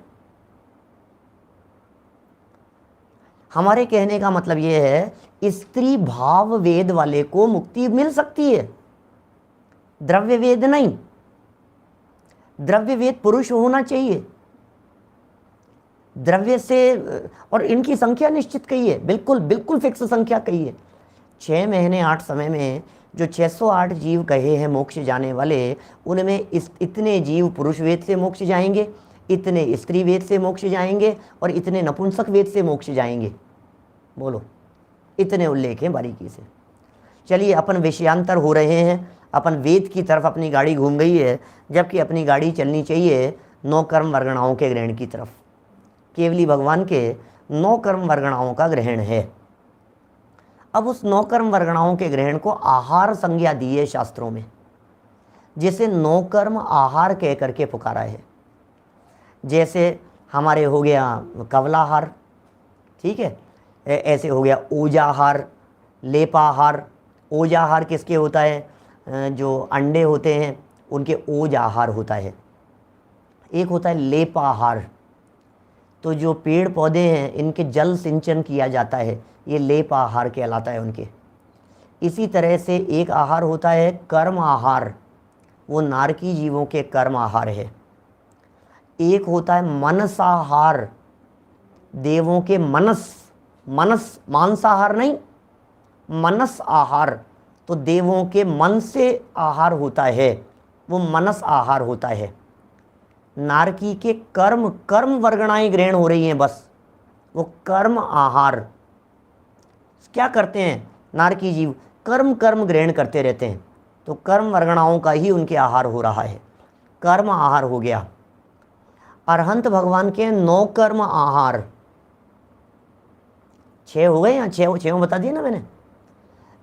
हमारे कहने का मतलब यह है स्त्री भाव वेद वाले को मुक्ति मिल सकती है, द्रव्य वेद नहीं। द्रव्य वेद पुरुष होना चाहिए, द्रव्य से, और इनकी संख्या निश्चित कही है, बिल्कुल बिल्कुल फिक्स संख्या कही है। 6 महीने 8 समय में जो 608 जीव कहे हैं मोक्ष जाने वाले, उनमें इतने जीव पुरुष वेद से मोक्ष जाएंगे, इतने स्त्री वेद से मोक्ष जाएंगे और इतने नपुंसक वेद से मोक्ष जाएंगे। बोलो, इतने उल्लेख हैं बारीकी से। चलिए, अपन विषयांतर हो रहे हैं, अपन वेद की तरफ अपनी गाड़ी घूम गई है, जबकि अपनी गाड़ी चलनी चाहिए 9 कर्म वर्गणाओं के ग्रहण की तरफ। केवली भगवान के 9 कर्म वर्गणाओं का ग्रहण है। अब उस 9 कर्म वर्गणाओं के ग्रहण को आहार संज्ञा दी है शास्त्रों में, जिसे 9 कर्म आहार कह करके पुकारा है। जैसे हमारे हो गया कवलाहार, ठीक है, ऐसे हो गया ओजाहार, लेपाहार। ओजाहार किसके होता है? जो अंडे होते हैं उनके ओज आहार होता है। एक होता है लेपाहार, तो जो पेड़ पौधे हैं इनके जल सिंचन किया जाता है, ये लेपाहार कहलाता है उनके। इसी तरह से एक आहार होता है कर्म आहार, वो नारकी जीवों के कर्म आहार है। एक होता है मनसाहार, देवों के मनस मांसाहार नहीं, मनस आहार, तो देवों के मन से आहार होता है, वो मनस आहार होता है। नारकी के कर्म वर्गणाएं ग्रहण हो रही हैं, बस वो कर्म आहार। क्या करते हैं नारकी जीव? कर्म ग्रहण करते रहते हैं, तो कर्म वर्गणाओं का ही उनके आहार हो रहा है, कर्म आहार हो गया। अरहंत भगवान के 9 कर्म आहार, 6 हो गए या 6 बता दिए ना मैंने।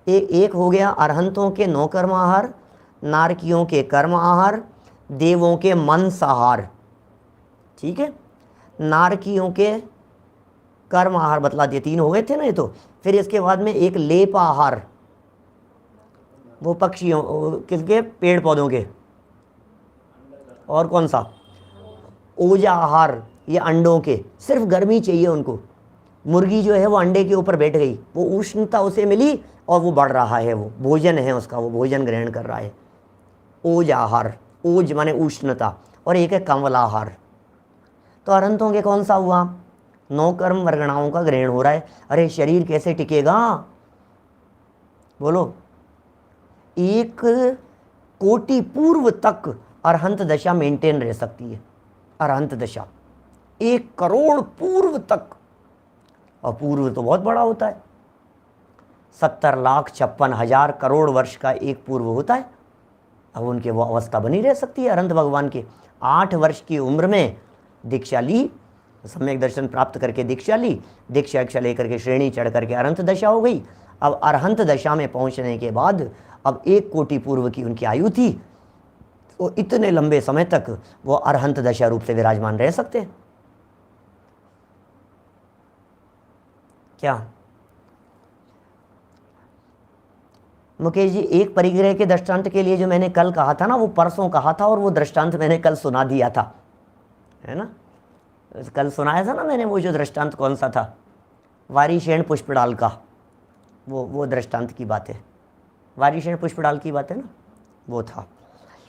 एक हो गया अरहंतों के 9 कर्म आहार, नारकियों के कर्म आहार, देवों के मनसाहार, ठीक है। नारकियों के कर्म आहार बतला दिए, 3 हो गए थे ना ये तो। फिर इसके बाद में एक लेप आहार, वो पक्षियों, किसके? पेड़ पौधों के। और कौन सा? ओजा आहार, ये अंडों के, सिर्फ गर्मी चाहिए उनको। मुर्गी जो है वो अंडे के ऊपर बैठ गई, वो उष्णता उसे मिली और वो बढ़ रहा है, वो भोजन है उसका, वो भोजन ग्रहण कर रहा है। ओज आहार, ओज माने उष्णता। और एक है कमलाहार। तो अरहंतों के कौन सा हुआ? 9 कर्म वर्गणाओं का ग्रहण हो रहा है। अरे शरीर कैसे टिकेगा? बोलो, 1 कोटि पूर्व तक अरहंत दशा मेंटेन रह सकती है। अरहंत दशा 1 करोड़ पूर्व तक, और पूर्व तो बहुत बड़ा होता है, 70,56,000 करोड़ वर्ष का एक पूर्व होता है। अब उनके वो अवस्था बनी रह सकती है अरहंत भगवान के। 8 वर्ष की उम्र में दीक्षा ली, सम्यक दर्शन प्राप्त करके दीक्षा ली, दीक्षा लेकर के श्रेणी चढ़ करके अरहंत दशा हो गई। अब अरहंत दशा में पहुंचने के बाद अब 1 कोटि पूर्व की उनकी आयु थी, तो इतने लंबे समय तक वो अरहंत दशा रूप से विराजमान रह सकते हैं। क्या मुकेश जी, एक परिग्रह के दृष्टांत के लिए जो मैंने कल कहा था ना, वो परसों कहा था, और वो दृष्टांत मैंने कल सुना दिया था, है ना? कल सुनाया था ना मैंने वो जो दृष्टांत, कौन सा था? वारीशेण पुष्पडाल का, वो दृष्टांत की बात है, वारीशेण पुष्पडाल की बात है ना, वो था।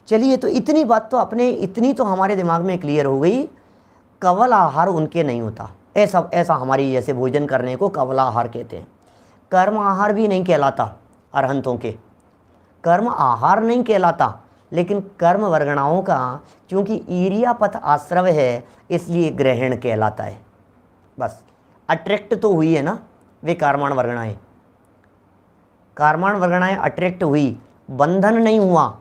चलिए, तो इतनी बात तो इतनी तो हमारे दिमाग में क्लियर हो गई, कवल आहार उनके नहीं होता। ऐसा हमारी जैसे भोजन करने को कवल आहार कहते हैं। कर्म आहार भी नहीं कहलाता अरहंतों के, कर्म आहार नहीं कहलाता, लेकिन कर्म वर्गणाओं का क्योंकि ईरियापथ आश्रव है, इसलिए ग्रहण कहलाता है। बस अट्रैक्ट तो हुई है ना वे कर्माण वर्गणाएं, कर्माण वर्गणाएं अट्रैक्ट हुई, बंधन नहीं हुआ।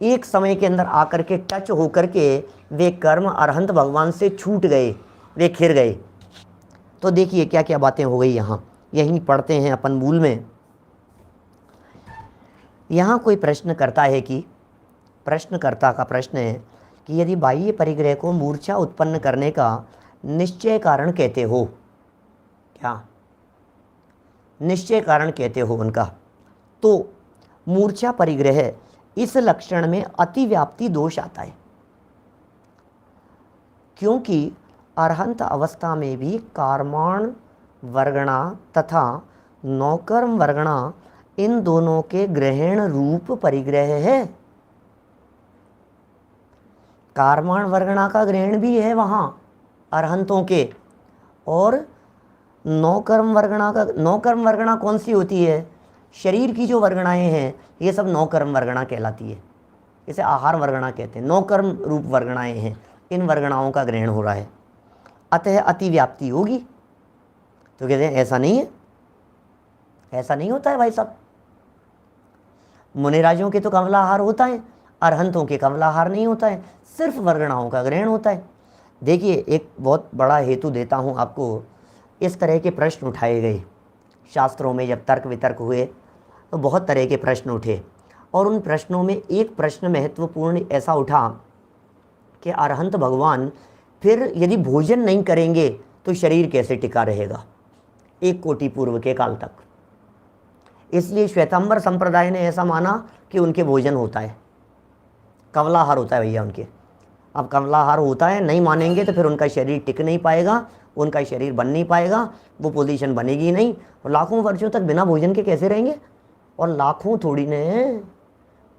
एक समय के अंदर आकर के टच होकर के वे कर्म अरहंत भगवान से छूट गए, वे खिर गए। तो देखिए क्या क्या बातें हो गई यहाँ, यहीं पढ़ते हैं अपन मूल में। यहाँ कोई प्रश्न करता है कि, प्रश्नकर्ता का प्रश्न है कि यदि बाह्य परिग्रह को मूर्छा उत्पन्न करने का निश्चय कारण कहते हो, क्या निश्चय कारण कहते हो उनका, तो मूर्छा परिग्रह, इस लक्षण में अतिव्याप्ति दोष आता है, क्योंकि अरहंत अवस्था में भी कार्माण वर्गणा तथा नौकर्म वर्गणा इन दोनों के ग्रहण रूप परिग्रह है। कार्माण वर्गणा का ग्रहण भी है वहाँ अरहंतों के, और नौकर्म वर्गणा कौन सी होती है? शरीर की जो वर्गणाएं हैं ये सब नौकर्म वर्गणा कहलाती है, इसे आहार वर्गणा कहते हैं। नौकर्म रूप वर्गणाएं हैं, इन वर्गणाओं का ग्रहण हो रहा है, अतः अतिव्याप्ति होगी। तो कहते हैं ऐसा नहीं है, ऐसा नहीं होता है भाई साहब। मुनिराजों के तो कमलाहार होता है, अरहंतों के कमलाहार नहीं होता है, सिर्फ वर्गणाओं का ग्रहण होता है। देखिए एक बहुत बड़ा हेतु देता हूँ आपको। इस तरह के प्रश्न उठाए गए शास्त्रों में, जब तर्क वितर्क हुए तो बहुत तरह के प्रश्न उठे, और उन प्रश्नों में एक प्रश्न महत्वपूर्ण ऐसा उठा कि अरहंत भगवान फिर यदि भोजन नहीं करेंगे तो शरीर कैसे टिका रहेगा 1 कोटि पूर्व के काल तक। इसलिए श्वेतांबर संप्रदाय ने ऐसा माना कि उनके भोजन होता है, कमलाहार होता है भैया उनके। अब कमलाहार होता है, नहीं मानेंगे तो फिर उनका शरीर टिक नहीं पाएगा, उनका शरीर बन नहीं पाएगा, वो पोजीशन बनेगी नहीं, और लाखों वर्षों तक बिना भोजन के कैसे रहेंगे? और लाखों थोड़ी ने,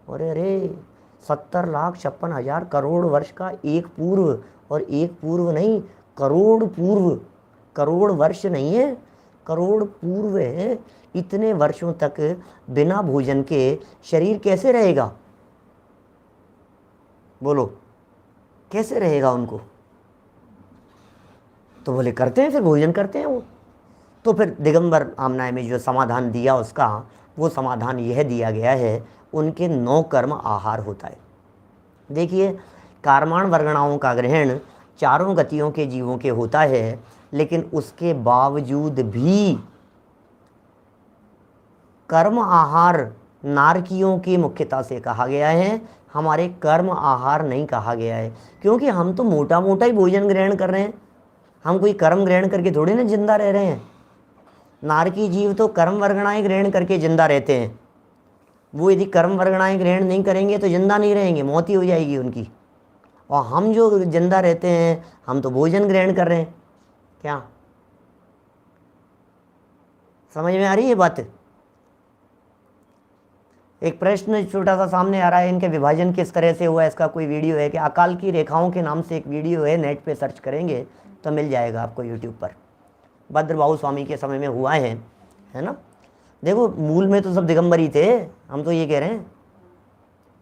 अरे 70,56,000 करोड़ वर्ष का एक पूर्व, और एक पूर्व नहीं, करोड़ पूर्व, करोड़ वर्ष नहीं है, करोड़ पूर्व है। इतने वर्षों तक बिना भोजन के शरीर कैसे रहेगा? बोलो कैसे रहेगा उनको? तो बोले करते हैं, फिर भोजन करते हैं वो। तो फिर दिगंबर आमनाय में जो समाधान दिया उसका, वो समाधान यह दिया गया है, उनके 9 कर्म आहार होता है। देखिए कार्माण वर्गणाओं का ग्रहण चारों गतियों के जीवों के होता है, लेकिन उसके बावजूद भी कर्म आहार नारकियों की मुख्यता से कहा गया है, हमारे कर्म आहार नहीं कहा गया है। क्योंकि हम तो मोटा मोटा ही भोजन ग्रहण कर रहे हैं, हम कोई कर्म ग्रहण करके थोड़ी ना जिंदा रह रहे हैं। नारकी जीव तो कर्म वर्गणाएं ग्रहण करके जिंदा रहते हैं। वो यदि कर्म वर्गणाएं ग्रहण नहीं करेंगे तो जिंदा नहीं रहेंगे, मौत ही हो जाएगी उनकी। और हम जो जिंदा रहते हैं, हम तो भोजन ग्रहण कर रहे हैं। क्या समझ में आ रही है बात? एक प्रश्न छोटा सा सामने आ रहा है, इनके विभाजन किस तरह से हुआ, इसका कोई वीडियो है कि अकाल की रेखाओं के नाम से एक वीडियो है, नेट पे सर्च करेंगे तो मिल जाएगा आपको यूट्यूब पर। भद्रबाहु स्वामी के समय में हुआ है ना। देखो मूल में तो सब दिगंबर ही थे, हम तो ये कह रहे हैं।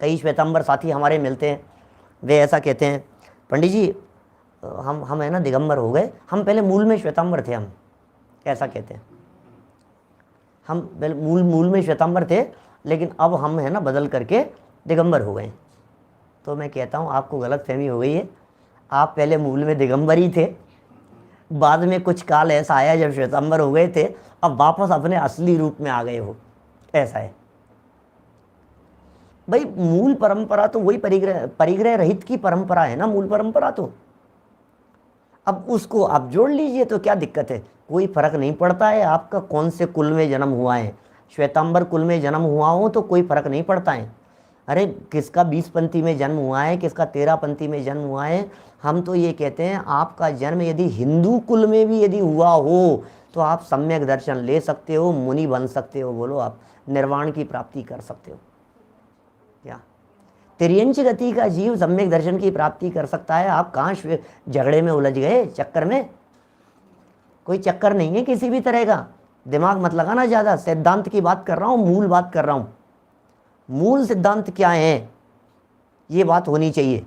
कई श्वेतांबर साथी हमारे मिलते हैं, वे ऐसा कहते हैं, पंडित जी हम है ना दिगंबर हो गए, हम पहले मूल में श्वेतांबर थे, हम ऐसा कहते हैं। हम पहले मूल में श्वेतांबर थे, लेकिन अब हम है ना बदल करके दिगंबर हो गए। तो मैं कहता हूँ आपको गलतफहमी हो गई है। आप पहले मूल में दिगंबर ही थे, बाद में कुछ काल ऐसा आया जब श्वेतांबर हो गए थे, अब वापस अपने असली रूप में आ गए हो, ऐसा है भाई। मूल परंपरा तो वही परिग्रह रहित की परंपरा है ना, मूल परंपरा तो। अब उसको आप जोड़ लीजिए तो क्या दिक्कत है? कोई फर्क नहीं पड़ता है आपका कौन से कुल में जन्म हुआ है। श्वेतांबर कुल में जन्म हुआ हो तो कोई फर्क नहीं पड़ता है। अरे किसका 20 पंथी में जन्म हुआ है, किसका 13 पंथी में जन्म हुआ है। हम तो ये कहते हैं आपका जन्म यदि हिंदू कुल में भी यदि हुआ हो तो आप सम्यक दर्शन ले सकते हो, मुनि बन सकते हो, बोलो आप निर्वाण की प्राप्ति कर सकते हो। क्या तिर्यंच गति का जीव सम्यक दर्शन की प्राप्ति कर सकता है? आप कहाँ झगड़े में उलझ गए, चक्कर में? कोई चक्कर नहीं है किसी भी तरह का, दिमाग मत लगाना ज़्यादा। सिद्धांत की बात कर रहा हूँ, मूल बात कर रहा हूँ। मूल सिद्धांत क्या है ये बात होनी चाहिए।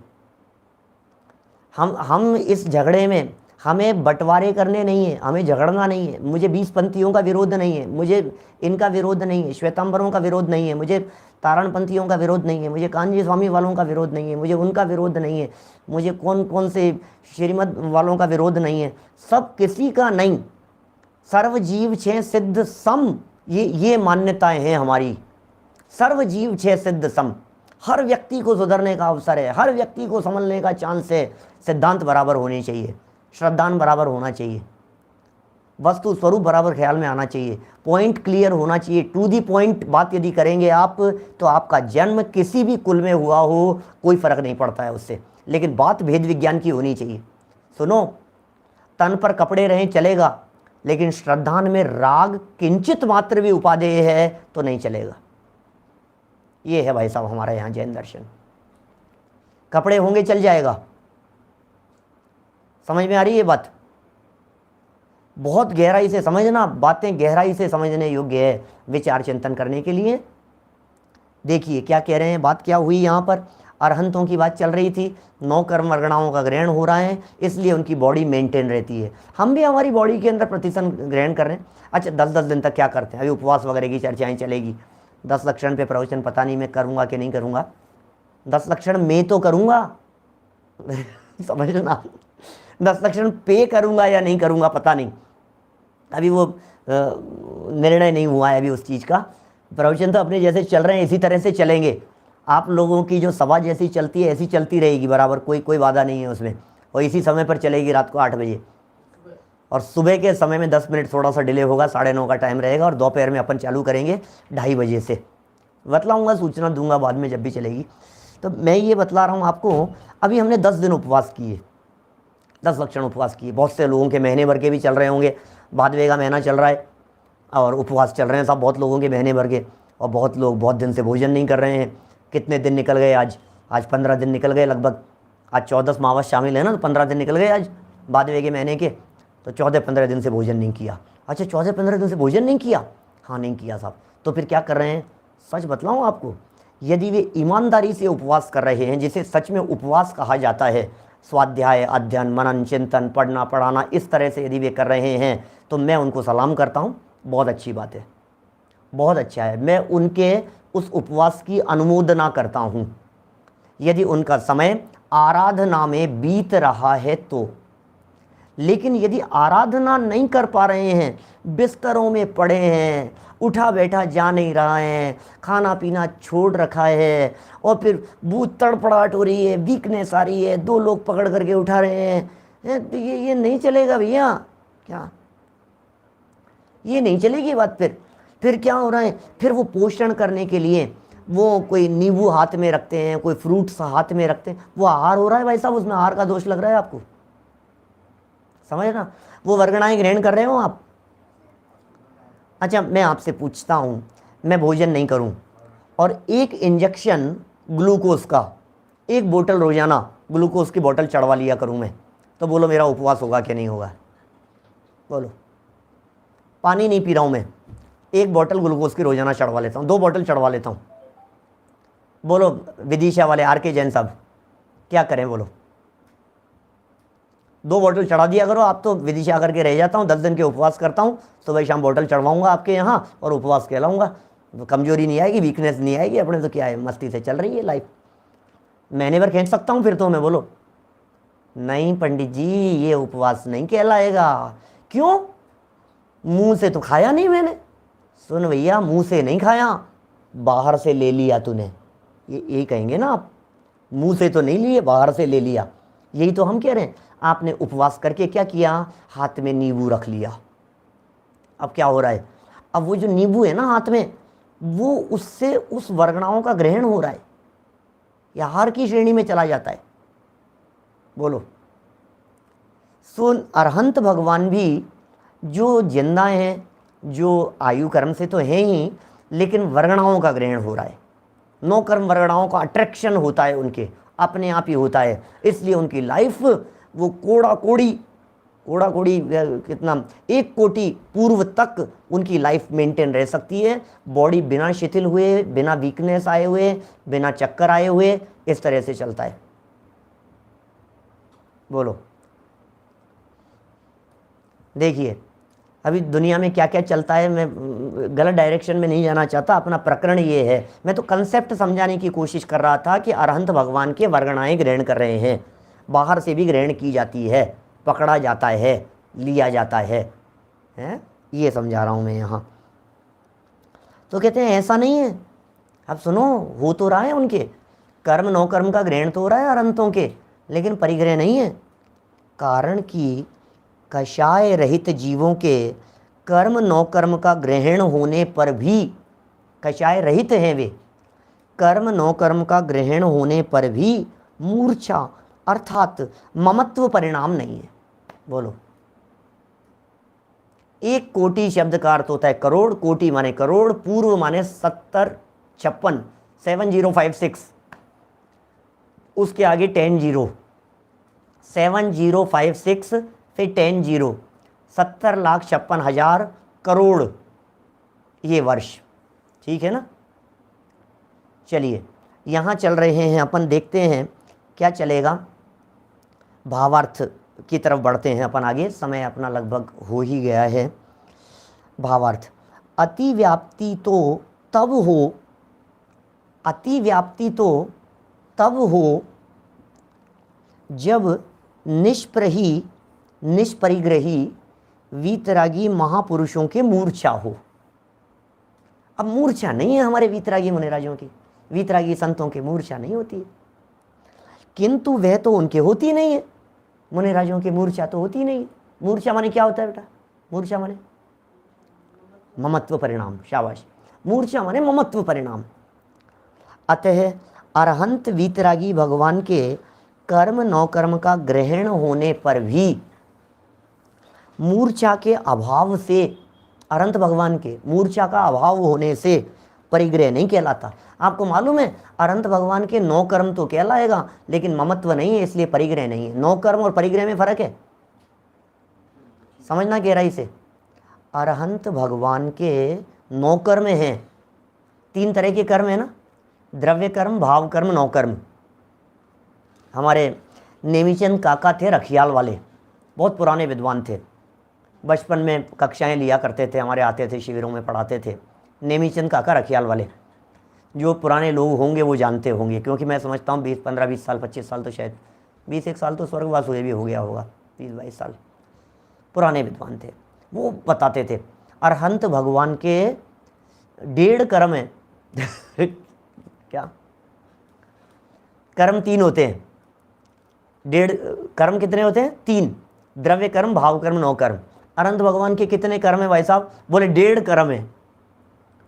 हम इस झगड़े में हमें बंटवारे करने नहीं है, हमें झगड़ना नहीं है। मुझे 20 पंथियों का विरोध नहीं है, मुझे इनका विरोध नहीं है, श्वेतांबरों का विरोध नहीं है, मुझे तारण पंथियों का विरोध नहीं है, मुझे कांजी स्वामी वालों का विरोध नहीं है, मुझे उनका विरोध नहीं है, मुझे कौन कौन से श्रीमद वालों का विरोध नहीं है, सब किसी का नहीं। सर्व जीव छे सिद्ध सम, ये मान्यताएं हैं हमारी। सर्व जीव छे सिद्ध सम, हर व्यक्ति को सुधरने का अवसर है, हर व्यक्ति को संभलने का चांस है। सिद्धांत बराबर होनी चाहिए, श्रद्धान बराबर होना चाहिए। वस्तु स्वरूप बराबर ख्याल में आना चाहिए, पॉइंट क्लियर होना चाहिए, टू दी पॉइंट बात यदि करेंगे आप तो आपका जन्म किसी भी कुल में हुआ हो कोई फर्क नहीं पड़ता है उससे, लेकिन बात भेद विज्ञान की होनी चाहिए। सुनो, तन पर कपड़े रहें चलेगा, लेकिन श्रद्धान में राग किंचित मात्र भी उपादेय है तो नहीं चलेगा। ये है भाई साहब हमारा यहाँ जैन दर्शन। कपड़े होंगे चल जाएगा, समझ में आ रही है बात? बहुत गहराई से समझना, बातें गहराई से समझने योग्य है विचार चिंतन करने के लिए। देखिए क्या कह रहे हैं, बात क्या हुई यहाँ पर, अरहंतों की बात चल रही थी, 9 कर्म वर्गणाओं का ग्रहण हो रहा है, इसलिए उनकी बॉडी मेंटेन रहती है। हम भी हमारी बॉडी के अंदर प्रतिसन ग्रहण कर रहे हैं। अच्छा 10-10 दिन तक क्या करते हैं, अभी उपवास वगैरह की चर्चाएं चलेगी। 10 लक्षण पे प्रवचन पता नहीं मैं करूँगा कि नहीं करूँगा, 10 लक्षण मैं तो करूँगा समझना, 10 लक्षण पे करूँगा या नहीं करूँगा पता नहीं, अभी वो निर्णय नहीं हुआ है अभी उस चीज़ का। प्रवचन तो अपने जैसे चल रहे हैं इसी तरह से चलेंगे। आप लोगों की जो सभा जैसी चलती है ऐसी चलती रहेगी बराबर, कोई वादा नहीं है उसमें, और इसी समय पर चलेगी रात को 8 बजे, और सुबह के समय में 10 मिनट थोड़ा सा डिले होगा, 9:30 का टाइम रहेगा, और दोपहर में अपन चालू करेंगे 2:30 बजे से। बतलाऊँगा, सूचना दूंगा बाद में जब भी चलेगी। तो मैं ये बतला रहा हूँ आपको, अभी हमने 10 दिन उपवास किए, 10 लक्षण उपवास किए। बहुत से लोगों के महीने भर के भी चल रहे होंगे, भादवे का महीना चल रहा है और उपवास चल रहे हैं सब, बहुत लोगों के महीने भर के, और बहुत लोग बहुत दिन से भोजन नहीं कर रहे हैं। कितने दिन निकल गए आज 15 दिन निकल गए लगभग, आज 14 मावस शामिल है ना, तो 15 दिन निकल गए आज भादवे के महीने के, तो 14-15 दिन से भोजन नहीं किया। अच्छा 14-15 दिन से भोजन नहीं किया, हाँ नहीं किया साहब, तो फिर क्या कर रहे हैं? सच बतलाऊँ आपको, यदि वे ईमानदारी से उपवास कर रहे हैं, जिसे सच में उपवास कहा जाता है, स्वाध्याय, अध्ययन, मनन, चिंतन, पढ़ना पढ़ाना, इस तरह से यदि वे कर रहे हैं तो मैं उनको सलाम करता हूँ, बहुत अच्छी बात है, बहुत अच्छा है। मैं उनके उस उपवास की अनुमोदना करता हूँ। यदि उनका समय आराधना में बीत रहा है तो, लेकिन यदि आराधना नहीं कर पा रहे हैं, बिस्तरों में पड़े हैं, उठा बैठा जा नहीं रहा है, खाना पीना छोड़ रखा है, और फिर भूत तड़पड़ाहट हो रही है, वीकनेस आ रही है, 2 लोग पकड़ करके उठा रहे हैं, तो ये नहीं चलेगा भैया। क्या ये नहीं चलेगी बात? फिर क्या हो रहा है, फिर वो पोषण करने के लिए वो कोई नींबू हाथ में रखते हैं, कोई फ्रूट्स हाथ में रखते हैं, वो आहार हो रहा है भाई साहब, उसमें आहार का दोष लग रहा है आपको, समझ ना? वो वर्गणाएं ग्रहण कर रहे हो आप। अच्छा मैं आपसे पूछता हूँ, मैं भोजन नहीं करूँ और 1 इंजेक्शन ग्लूकोज का, 1 बोतल रोजाना ग्लूकोज की बोतल चढ़वा लिया करूँ मैं, तो बोलो मेरा उपवास होगा कि नहीं होगा? बोलो। पानी नहीं पी रहा हूँ मैं, 1 बोतल ग्लूकोज की रोजाना चढ़वा लेता हूँ, 2 बोतल चढ़वा लेता हूँ, बोलो विदिशा वाले RK जैन साहब क्या करें? बोलो 2 बोतल चढ़ा दिया करो आप, तो विदिशा करके रह जाता हूँ, 10 दिन के उपवास करता हूँ, सुबह शाम बोतल चढ़वाऊंगा आपके यहाँ और उपवास कहलाऊंगा, कमजोरी नहीं आएगी, वीकनेस नहीं आएगी, अपने तो क्या है, मस्ती से चल रही है लाइफ, महीने भर खींच सकता हूँ फिर तो मैं। बोलो नहीं पंडित जी ये उपवास नहीं कहलाएगा। क्यों? मुंह से तो खाया नहीं मैंने। सुन भैया, मुंह से नहीं खाया, बाहर से ले लिया तूने, ये कहेंगे ना आप, मुंह से तो नहीं लिए, बाहर से ले लिया। यही तो हम कह रहे हैं, आपने उपवास करके क्या किया, हाथ में नींबू रख लिया। अब क्या हो रहा है, अब वो जो नींबू है ना हाथ में, वो उससे उस वर्गणाओं का ग्रहण हो रहा है, या आहार की श्रेणी में चला जाता है। बोलो। सुन, अरहंत भगवान भी जो जिंदा हैं, जो आयु कर्म से तो हैं ही, लेकिन वर्गणाओं का ग्रहण हो रहा है, 9 कर्म वर्गणाओं का अट्रैक्शन होता है उनके अपने आप ही होता है, इसलिए उनकी लाइफ वो कोड़ा कोड़ी कितना 1 कोटि पूर्व तक उनकी लाइफ मेंटेन रह सकती है, बॉडी बिना शिथिल हुए, बिना वीकनेस आए हुए, बिना चक्कर आए हुए, इस तरह से चलता है। बोलो। देखिए अभी दुनिया में क्या क्या चलता है, मैं गलत डायरेक्शन में नहीं जाना चाहता, अपना प्रकरण ये है, मैं तो कंसेप्ट समझाने की कोशिश कर रहा था कि अरहंत भगवान के वर्गणाएं ग्रहण कर रहे हैं, बाहर से भी ग्रहण की जाती है, पकड़ा जाता है, लिया जाता है, ये समझा रहा हूँ मैं यहाँ। तो कहते हैं ऐसा नहीं है। अब सुनो, हो तो रहा है उनके कर्म, 9 कर्म का ग्रहण तो हो रहा है अरहंतों के, लेकिन परिग्रह नहीं है। कारण कि कषाय रहित जीवों के कर्म नौकर्म का ग्रहण होने पर भी, कषाय रहित हैं वे, कर्म नौकर्म का ग्रहण होने पर भी मूर्छा अर्थात ममत्व परिणाम नहीं है। बोलो, 1 कोटि शब्द का अर्थ होता है करोड़, कोटि माने करोड़, पूर्व माने 70 56 7056, उसके आगे 10 जीरो, 7056 फिर 10 जीरो, 70,56,000 करोड़ ये वर्ष। ठीक है ना। चलिए यहाँ चल रहे हैं अपन, देखते हैं क्या चलेगा। भावार्थ की तरफ बढ़ते हैं अपन आगे, समय अपना लगभग हो ही गया है। भावार्थ, अतिव्याप्ति तो तब हो, अतिव्याप्ति तो तब हो जब निष्परिग्रही वीतरागी महापुरुषों के मूर्छा हो। अब मूर्छा नहीं है हमारे वीतरागी मुनिराजों की, वीतरागी संतों की मूर्छा नहीं होती है, किंतु वह तो उनके होती नहीं है, मुनिराजों की मूर्छा तो होती नहीं है। मूर्छा माने क्या होता है बेटा? मूर्छा माने ममत्व परिणाम, शाबाश, मूर्छा माने ममत्व परिणाम। अतः अरहंत वीतरागी भगवान के कर्म नौकर्म का ग्रहण होने पर भी मूर्छा के अभाव से, अरहंत भगवान के मूर्छा का अभाव होने से परिग्रह नहीं कहलाता। आपको मालूम है अरहंत भगवान के 9 कर्म तो कहलाएगा, लेकिन ममत्व नहीं है, इसलिए परिग्रह नहीं है। 9 कर्म और परिग्रह में फर्क है, समझना गहराई से। अरहंत भगवान के 9 कर्म हैं, 3 तरह के कर्म है ना, द्रव्य कर्म, भाव कर्म, 9 कर्म। हमारे नेमीचंद काका थे रखियाल वाले, बहुत पुराने विद्वान थे, बचपन में कक्षाएं लिया करते थे, हमारे आते थे, शिविरों में पढ़ाते थे। नेमीचंद काका रखियाल वाले, जो पुराने लोग होंगे वो जानते होंगे, क्योंकि मैं समझता हूँ 15-20 साल 25 साल तो शायद 20-1 साल तो स्वर्गवास हुए भी हो गया होगा, 20-22 साल पुराने विद्वान थे। वो बताते थे अरहंत भगवान के 1.5 कर्म है क्या कर्म 3 होते हैं, 1.5 कर्म कितने होते हैं? 3, द्रव्य कर्म, भाव कर्म, 9 कर्म। अरहंत भगवान के कितने कर्म है भाई साहब? बोले 1.5 कर्म है।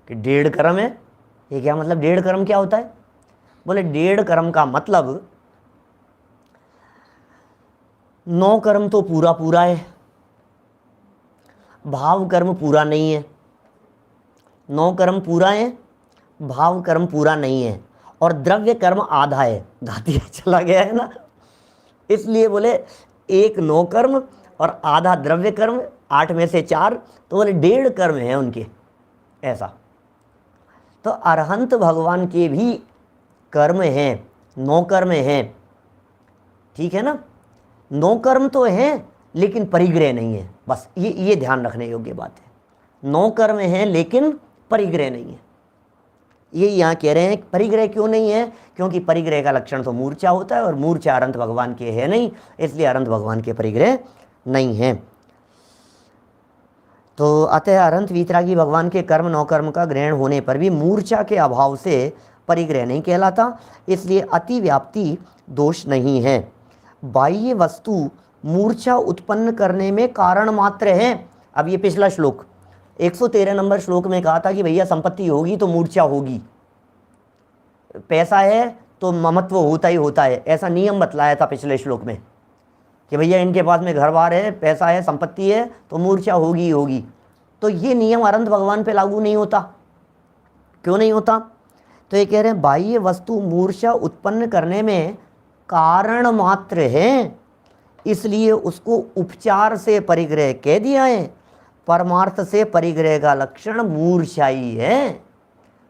कि 1.5 कर्म है, ये क्या मतलब? 1.5 कर्म क्या होता है? बोले 1.5 कर्म का मतलब 9 कर्म तो पूरा पूरा है, भाव कर्म पूरा नहीं है। 9 कर्म पूरा है, भाव कर्म पूरा नहीं है, और द्रव्य कर्म आधा है, घातिया चला गया है ना। इसलिए बोले 1 9 कर्म और आधा द्रव्य कर्म, 8 में से 4, तो बोले 1.5 कर्म है उनके, ऐसा। तो अरहंत भगवान के भी कर्म हैं, 9 कर्म हैं, ठीक है ना। 9 कर्म तो हैं लेकिन परिग्रह नहीं है, बस ये ध्यान रखने योग्य बात है। 9 कर्म हैं लेकिन परिग्रह नहीं है। ये यहाँ कह रहे हैं परिग्रह क्यों नहीं है? क्योंकि परिग्रह का लक्षण तो मूर्छा होता है, और मूर्छा अरहंत भगवान के है नहीं, इसलिए अरहंत भगवान के परिग्रह नहीं है। तो अतः अरहंत वीतरागी भगवान के कर्म 9 कर्म का ग्रहण होने पर भी मूर्छा के अभाव से परिग्रह नहीं कहलाता, इसलिए अतिव्याप्ति दोष नहीं है। बाह्य वस्तु मूर्छा उत्पन्न करने में कारण मात्र है। अब ये पिछला श्लोक 113 नंबर श्लोक में कहा था कि भैया संपत्ति होगी तो मूर्छा होगी, पैसा है तो ममत्व होता ही होता है, ऐसा नियम बतलाया था पिछले श्लोक में कि भैया इनके पास में घर बार है, पैसा है, संपत्ति है, तो मूर्छा होगी ही होगी। तो ये नियम अरहंत भगवान पे लागू नहीं होता। क्यों नहीं होता? तो ये कह रहे हैं बाह्य वस्तु मूर्छा उत्पन्न करने में कारण मात्र है, इसलिए उसको उपचार से परिग्रह कह दिया है। परमार्थ से परिग्रह का लक्षण मूर्छा ही है,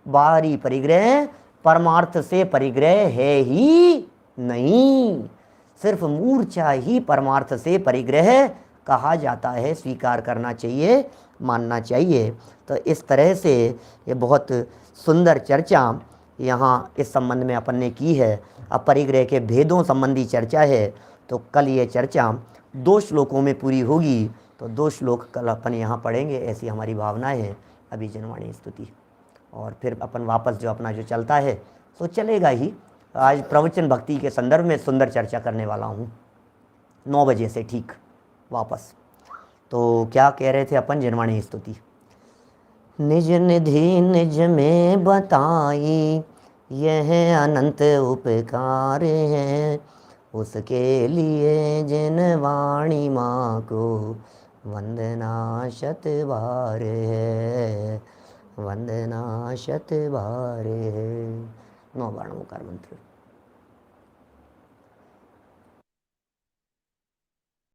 बाहरी परिग्रह परमार्थ से परिग्रह है ही नहीं, सिर्फ मूर्छा ही परमार्थ से परिग्रह कहा जाता है। स्वीकार करना चाहिए, मानना चाहिए। तो इस तरह से ये बहुत सुंदर चर्चा यहाँ इस संबंध में अपन ने की है। अब परिग्रह के भेदों संबंधी चर्चा है, तो कल ये चर्चा 2 श्लोकों में पूरी होगी। तो 2 श्लोक कल अपन यहाँ पढ़ेंगे, ऐसी हमारी भावना है। अभी जनवाणी स्तुति, और फिर अपन वापस जो अपना जो चलता है तो चलेगा ही। आज प्रवचन भक्ति के संदर्भ में सुंदर चर्चा करने वाला हूँ 9 बजे से ठीक वापस। तो क्या कह रहे थे अपन जिनवाणी स्तुति। निज निधि निज में बताई यह अनंत उपकार है, उसके लिए जिनवाणी माँ को वंदना शत बार है, वंदना शत बार है। 9 बार ओंकार मंत्र।